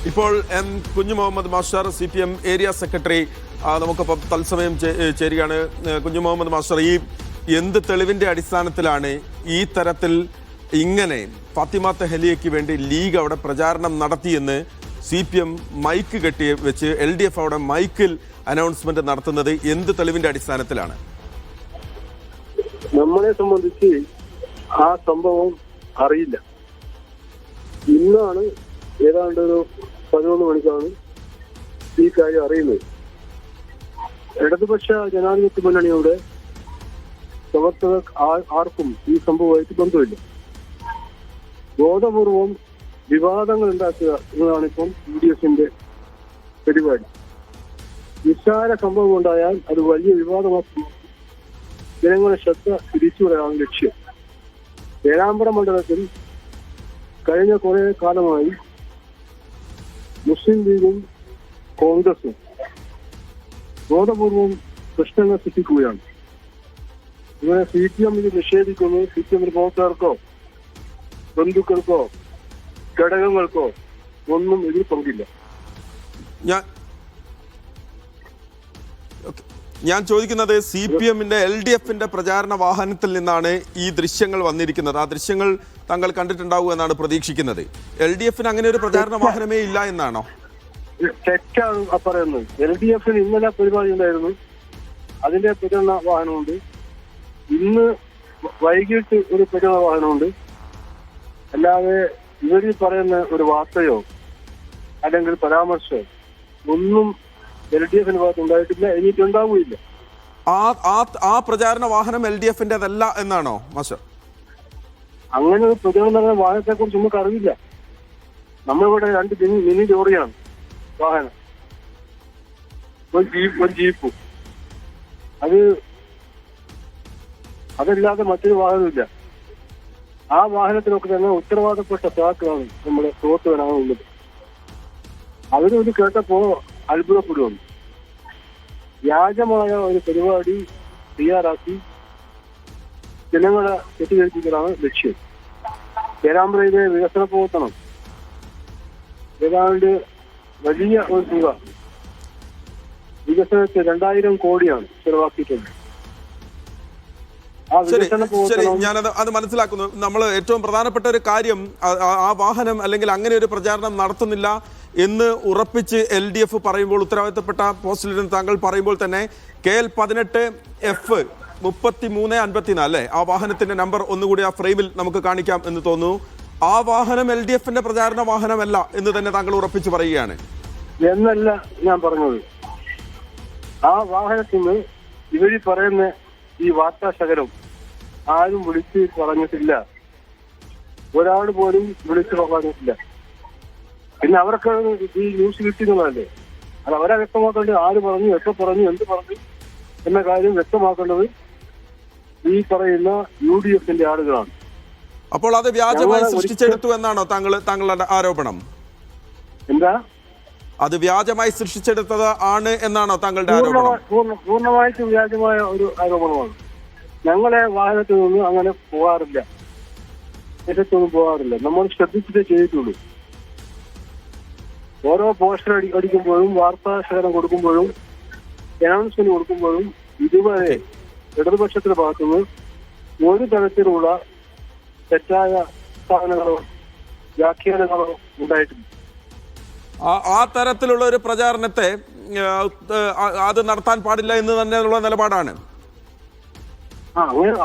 ഇപ്പോൾ M Kunhu Muhammad master CPM area secretary നമുക്കൊപ്പം തത്സമയം ചേരുകയാണ്. കുഞ്ഞു മുഹമ്മദ് മാസ്റ്റർ, ഈ എന്ത് തെളിവിന്റെ അടിസ്ഥാനത്തിലാണ് ഈ തരത്തിൽ ഇങ്ങനെ ഫാത്തിമ തെഹലിയയ്ക്ക് വേണ്ടി ലീഗ് അവിടെ പ്രചാരണം നടത്തിയെന്ന് CPM മൈക്ക് കെട്ടി വെച്ച് LDF അവിടെ മൈക്കിൽ അനൗൺസ്മെന്റ് നടത്തുന്നത് എന്ത് തെളിവിന്റെ അടിസ്ഥാനത്തിലാണ്? നമ്മളെ സംബന്ധിച്ച് ആ സംഭവം അറിയില്ല. ഇന്നാണ് ഏതാണ്ട് ഒരു 11 മണിക്കാണ് ഈ കാര്യം അറിയുന്നത്. ഇടതുപക്ഷ ജനാധിപത്യ മുന്നണിയുടെ പ്രവർത്തകർ ആർക്കും ഈ സംഭവമായിട്ട് ബന്ധമില്ല. ബോധപൂർവം വിവാദങ്ങൾ ഉണ്ടാക്കുക എന്നതാണ് ഇപ്പം UDFന്റെ പരിപാടി. നിസ്സാര സംഭവം ഉണ്ടായാൽ അത് വലിയ വിവാദമാക്കി ജനങ്ങളുടെ ശ്രദ്ധ തിരിച്ചുവിടാനാണ് ലക്ഷ്യം. പേരാമ്പ്ര മണ്ഡലത്തിൽ കഴിഞ്ഞ കുറെ കാലമായി മുസ്ലിം ലീഗും കോൺഗ്രസും ബോധപൂർവം പ്രശ്നങ്ങൾ സൃഷ്ടിക്കുകയാണ്. ഇവരെ CPM നിഷേധിക്കുന്നു. CPM പ്രവർത്തകർക്കോ ബന്ധുക്കൾക്കോ ഘടകങ്ങൾക്കോ ഒന്നും ഇതിൽ പങ്കില്ല. ഞാൻ ചോദിക്കുന്നത് CPMന്റെ LDFന്റെ പ്രചാരണ വാഹനത്തിൽ നിന്നാണ് ഈ ദൃശ്യങ്ങൾ വന്നിരിക്കുന്നത്. ആ ദൃശ്യങ്ങൾ താങ്കൾ കണ്ടിട്ടുണ്ടാവും എന്നാണ് പ്രതീക്ഷിക്കുന്നത്. LDFന് അങ്ങനെ ഒരു പ്രചാരണ വാഹനമേ ഇല്ല എന്നാണോ? തെറ്റാണ് പറയുന്നത്. LDFന് ഇന്നലെ പരിപാടി ഉണ്ടായിരുന്നു, അതിന്റെ പ്രചരണ വാഹനമുണ്ട്. ഇന്ന് വൈകിട്ട് ഒരു പ്രചരണ വാഹനമുണ്ട്. അല്ലാതെ ഇവരിൽ പറയുന്ന ഒരു വാർത്തയോ അല്ലെങ്കിൽ പരാമർശമോ ഒന്നും LDFന്റെ ഭാഗത്ത് ഉണ്ടായിട്ടില്ല, എനിക്കുണ്ടാവുകയില്ല. ആ പ്രചാരണ വാഹനം LDFന്റേതല്ല എന്നാണോ മാസ്റ്റർ? അങ്ങനെ ഒരു പ്രചരണ വാഹനത്തെ കുറിച്ച് നമുക്ക് അറിയില്ല. നമ്മളിവിടെ 2 മിനി ലോറിയാണ് വാഹനം, ഒരു ജീപ്പും. അതല്ലാതെ മറ്റൊരു വാഹനമില്ല. ആ വാഹനത്തിലൊക്കെ തന്നെ ഉത്തരവാദപ്പെട്ട സ്റ്റാഫാണ് നമ്മുടെ പ്രവർത്തകനാണ് ഉള്ളത്. അവരൊന്ന് കേട്ടപ്പോ അത്ഭുതപ്പെടുകയാണ്. വ്യാജമായ ഒരു പരിപാടി തയ്യാറാക്കി ജനങ്ങളെ തെറ്റിദ്ധരിപ്പിക്കലാണ് ലക്ഷ്യം. പേരാമ്പ്രയിലെ വികസന പ്രവർത്തനം ഏതാണ്ട് വലിയ ഒരു തുക വികസനത്തിന് 2000 കോടിയാണ് ചെലവാക്കിയിട്ടുള്ളത്. ശരി, ഞാനത് മനസ്സിലാക്കുന്നു. നമ്മൾ ഏറ്റവും പ്രധാനപ്പെട്ട ഒരു കാര്യം, ആ വാഹനം അല്ലെങ്കിൽ അങ്ങനെ ഒരു പ്രചാരണം നടത്തുന്നില്ല എന്ന് ഉറപ്പിച്ച് LDF പറയുമ്പോൾ, ഉത്തരവാദിത്തപ്പെട്ട പോസ്റ്റിൽ നിന്ന് താങ്കൾ പറയുമ്പോൾ തന്നെ KL 18F 3354 അല്ലേ, ആ വാഹനത്തിന്റെ നമ്പർ ഒന്നുകൂടി ആ ഫ്രെയിമിൽ നമുക്ക് കാണിക്കാം എന്ന് തോന്നുന്നു. ആ വാഹനം LDFന്റെ പ്രചാരണ വാഹനമല്ല എന്ന് തന്നെ താങ്കൾ ഉറപ്പിച്ച് പറയുകയാണ് എന്നല്ല ഞാൻ പറഞ്ഞത്. ആ വാഹനത്തിന് ഇവര് പറയുന്ന ഈ വാർത്താശകലം ആരും വിളിച്ച് പറഞ്ഞിട്ടില്ല, ഒരാൾ പോലും വിളിച്ച് പറഞ്ഞിട്ടില്ല. പിന്നെ അവർക്ക് ഈ ന്യൂസ് കിട്ടുന്നതല്ലേ, അത് അവരെ വ്യക്തമാക്കേണ്ടത് ആര് പറഞ്ഞു, എപ്പോൾ പറഞ്ഞു, എന്ത് പറഞ്ഞു എന്ന കാര്യം വ്യക്തമാക്കേണ്ടത് ഈ പറയുന്ന UDFന്റെ ആളുകളാണ്. അപ്പോൾ അത് വ്യാജമായി സൃഷ്ടിച്ചെടുത്തു എന്നാണോ താങ്കളുടെ ആരോപണം? എന്താ? അത് വ്യാജമായി സൃഷ്ടിച്ചെടുത്തത് ആണ് എന്നാണോ താങ്കളുടെ ആരോപണം? പൂർണ്ണമായിട്ട് വ്യാജമായ ഒരു ആരോപണമാണ്. ഞങ്ങളെ വാഹനത്തിൽ നിന്ന് അങ്ങനെ പോകാറില്ല, ദേശത്തൊന്നും പോകാറില്ല. നമ്മൾ ശ്രദ്ധിച്ചിട്ടേ ചെയ്തിട്ടുള്ളൂ. ഓരോ പോസ്റ്റർ അടിക്കുമ്പോഴും വാർത്താ ശേഖരം കൊടുക്കുമ്പോഴും അനൗൺസ്മെന്റ് കൊടുക്കുമ്പോഴും ഇതുവരെ ഇടതുപക്ഷത്തിന്റെ ഭാഗത്തുനിന്ന് ഒരു തരത്തിലുള്ള തെറ്റായ സ്ഥാപനങ്ങളോ വ്യാഖ്യാനങ്ങളോ ഉണ്ടായിട്ടില്ല. ആ തരത്തിലുള്ള ഒരു പ്രചാരണത്തെ അത് നടത്താൻ പാടില്ല എന്ന് തന്നെയുള്ള നിലപാടാണ്.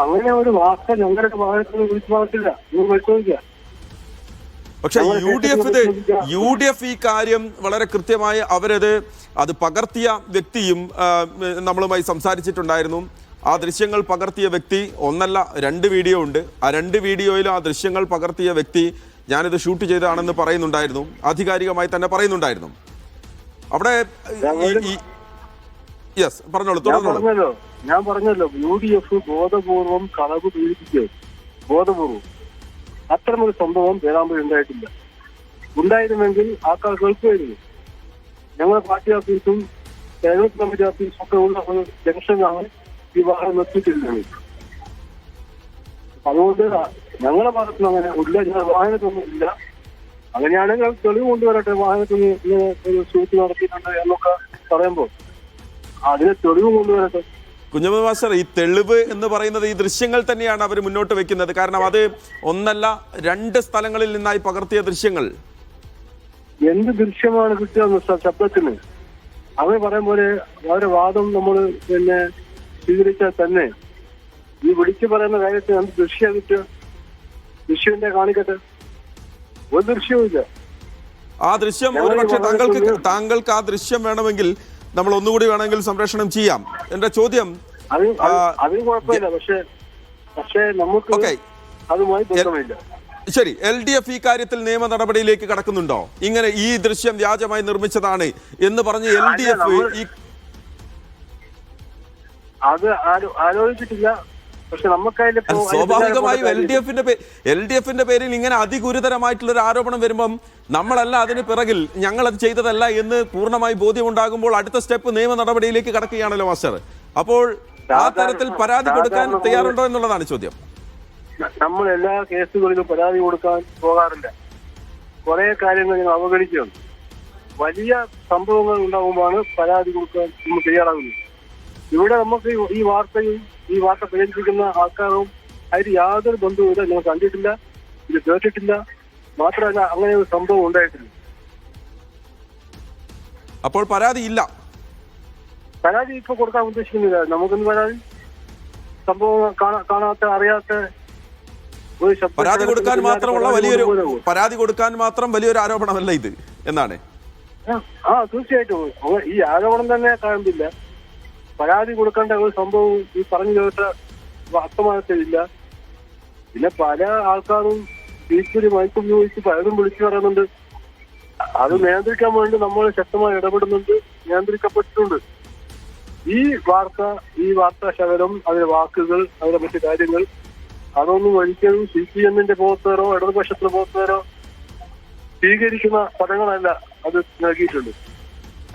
അങ്ങനെ ഒരു വാർത്ത ഞങ്ങളുടെ ഭാഗത്ത് വിളിച്ചു പറഞ്ഞിട്ടില്ല, നിങ്ങൾ പരിശോധിക്കുക. പക്ഷെ UDF ഈ കാര്യം വളരെ കൃത്യമായി അത് പകർത്തിയ വ്യക്തിയും നമ്മളുമായി സംസാരിച്ചിട്ടുണ്ടായിരുന്നു. ആ ദൃശ്യങ്ങൾ പകർത്തിയ വ്യക്തി ഒന്നല്ല 2 വീഡിയോ ഉണ്ട്. ആ 2 വീഡിയോയിലും ആ ദൃശ്യങ്ങൾ പകർത്തിയ വ്യക്തി ഞാനിത് ഷൂട്ട് ചെയ്തതാണെന്ന് പറയുന്നുണ്ടായിരുന്നു, ആധികാരികമായി തന്നെ പറയുന്നുണ്ടായിരുന്നു. അവിടെ ഞാൻ പറഞ്ഞല്ലോ UDF ബോധപൂർവം കളവ് പീഡിപ്പിക്കുക, ബോധപൂർവം. അത്തരമൊരു സംഭവം പേരാമ്പ്ര ഉണ്ടായിട്ടില്ല. ഉണ്ടായിരുന്നെങ്കിൽ ആൾക്കാർ കേൾക്കുമായിരുന്നു. ഞങ്ങളുടെ പാർട്ടി ഓഫീസും തെരഞ്ഞെടുപ്പ് കമ്മിറ്റി ഓഫീസും ഒക്കെ ഉള്ള ഒരു ജംഗ്ഷനാണ് ഈ വാഹനം എത്തിയിട്ടില്ല. അതുകൊണ്ട് ഞങ്ങളുടെ ഭാഗത്തുനിന്ന് അങ്ങനെ ഇല്ല, ഞങ്ങളുടെ വാഹനത്തൊന്നും ഇല്ല. അങ്ങനെയാണെങ്കിൽ അത് തെളിവ് കൊണ്ടുവരട്ടെ. വാഹനത്തിന് ഇങ്ങനെ ഒരു ഷൂട്ട് നടത്തിയിട്ടുണ്ട് എന്നൊക്കെ പറയുമ്പോൾ അതിന് തെളിവ് കൊണ്ടുവരട്ടെ. കുഞ്ഞമ്മദ് മാസ്റ്റർ, ഈ തെളിവ് എന്ന് പറയുന്നത് ഈ ദൃശ്യങ്ങൾ തന്നെയാണ് അവർ മുന്നോട്ട് വെക്കുന്നത്. കാരണം അത് ഒന്നല്ല 2 സ്ഥലങ്ങളിൽ നിന്നായി പകർത്തിയ ദൃശ്യങ്ങൾ. എന്ത് ദൃശ്യമാണ് കിട്ടുക ശബ്ദത്തിന്? അവർ പറയും പോലെ അവരുടെ വാദം നമ്മൾ പിന്നെ സ്വീകരിച്ചാൽ തന്നെ ഈ വിളിച്ചു പറയുന്ന കാര്യത്തിന് എന്ത് ദൃശ്യം കിട്ടുക? ദൃശ്യന്റെ കാണിക്കട്ടെ. ഒരു ദൃശ്യവുമില്ല. ആ ദൃശ്യം ഒരുപക്ഷെ താങ്കൾക്ക് ആ ദൃശ്യം വേണമെങ്കിൽ നമ്മൾ ഒന്നുകൂടി വേണമെങ്കിൽ സംപ്രേഷണം ചെയ്യാം. എന്റെ ചോദ്യം അതിന് കുഴപ്പമില്ല. പക്ഷേ നമുക്ക് അതുമായി ബന്ധമില്ല. ശരി, LDF ഈ കാര്യത്തിൽ നിയമ നടപടിയിലേക്ക് കടക്കുന്നുണ്ടോ? ഇങ്ങനെ ഈ ദൃശ്യം വ്യാജമായി നിർമ്മിച്ചതാണ് എന്ന് പറഞ്ഞ് LDF അത് ആലോചിച്ചിട്ടില്ല. പക്ഷെ നമുക്കതിൽ സ്വാഭാവികമായും LDFന്റെ പേരിൽ ഇങ്ങനെ അതിഗുരുതരമായിട്ടുള്ള ഒരു ആരോപണം വരുമ്പം നമ്മളല്ല അതിന് പിറകിൽ, ഞങ്ങൾ അത് ചെയ്തതല്ല എന്ന് പൂർണ്ണമായി ബോധ്യമുണ്ടാകുമ്പോൾ അടുത്ത സ്റ്റെപ്പ് നിയമ നടപടിയിലേക്ക് കടക്കുകയാണല്ലോ മാസ്റ്റർ. അപ്പോൾ ആ തരത്തിൽ പരാതി കൊടുക്കാൻ തയ്യാറുണ്ടോ എന്നുള്ളതാണ് ചോദ്യം. നമ്മൾ എല്ലാ കേസുകളിലും പരാതി കൊടുക്കാൻ പോകാറില്ല. കുറെ കാര്യങ്ങൾ ഞങ്ങൾ അവഗണിക്കുകയാണ്. വലിയ സംഭവങ്ങൾ ഉണ്ടാകുമ്പോഴാണ് പരാതി കൊടുക്കാൻ നമ്മൾ തയ്യാറാകുന്നത്. ഇവിടെ നമുക്ക് ഈ വാർത്ത പ്രചരിപ്പിക്കുന്ന ആൾക്കാരും അതിന് യാതൊരു ബന്ധവുമില്ല. ഞങ്ങൾ കണ്ടിട്ടില്ല, ഇത് കേട്ടിട്ടില്ല. മാത്രമല്ല അങ്ങനെ ഒരു സംഭവം ഉണ്ടായിട്ടില്ല. അപ്പോൾ പരാതി ഇല്ല. പരാതി ഇപ്പൊ കൊടുക്കാൻ ഉദ്ദേശിക്കുന്നില്ല. നമുക്കൊന്ന് പരാതി സംഭവം കാണാത്ത അറിയാത്ത പരാതി കൊടുക്കാൻ മാത്രം വലിയൊരു ആരോപണമല്ല ഇത് എന്നാണ്. തീർച്ചയായിട്ടും ഈ ആരോപണം തന്നെ കാണുന്നില്ല. പരാതി കൊടുക്കേണ്ട ഒരു സംഭവം ഈ പറഞ്ഞു കേട്ട അർത്ഥമാകത്തില്ല. പിന്നെ പല ആൾക്കാരും ബീച്ചിൽ മയക്കും ഉപയോഗിച്ച് പലതും വിളിച്ചു പറയുന്നുണ്ട്. അത് നിയന്ത്രിക്കാൻ വേണ്ടി നമ്മൾ ശക്തമായി ഇടപെടുന്നുണ്ട്, നിയന്ത്രിക്കപ്പെട്ടിട്ടുണ്ട്. ഈ വാർത്താ ശകലം, അതിലെ വാക്കുകൾ, അതിലെ മറ്റു കാര്യങ്ങൾ അതൊന്നും ഒരിക്കലും CPMന്റെ പ്രവർത്തകരോ ഇടതുപക്ഷത്തിന്റെ പ്രവർത്തകരോ സ്വീകരിക്കുന്ന പദങ്ങളല്ല അത് നൽകിയിട്ടുണ്ട്.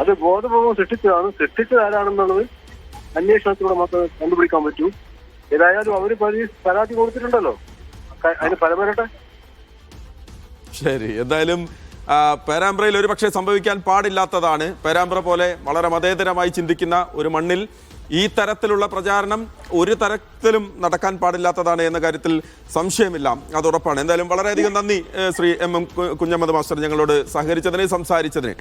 അത് ബോധപൂർവ്വം സൃഷ്ടിച്ചത് ആരാണെന്നുള്ളത് അന്വേഷണത്തിലൂടെ മാത്രമേ കണ്ടുപിടിക്കാൻ പറ്റൂ. ഏതായാലും അവര് പരാതി കൊടുത്തിട്ടുണ്ടല്ലോ, അതിന് ഫലം വരട്ടെ. ശരി, എന്തായാലും പേരാമ്പ്രയിൽ ഒരു പക്ഷേ സംഭവിക്കാൻ പാടില്ലാത്തതാണ്. പേരാമ്പ്ര പോലെ വളരെ മതേതരമായി ചിന്തിക്കുന്ന ഒരു മണ്ണിൽ ഈ തരത്തിലുള്ള പ്രചാരണം ഒരു തരത്തിലും നടക്കാൻ പാടില്ലാത്തതാണ് എന്ന കാര്യത്തിൽ സംശയമില്ല, അത് ഉറപ്പാണ്. എന്തായാലും വളരെയധികം നന്ദി ശ്രീ MM കുഞ്ഞമ്മദ് മാസ്റ്റർ ഞങ്ങളോട് സഹകരിച്ചതിന്, സംസാരിച്ചതിന്.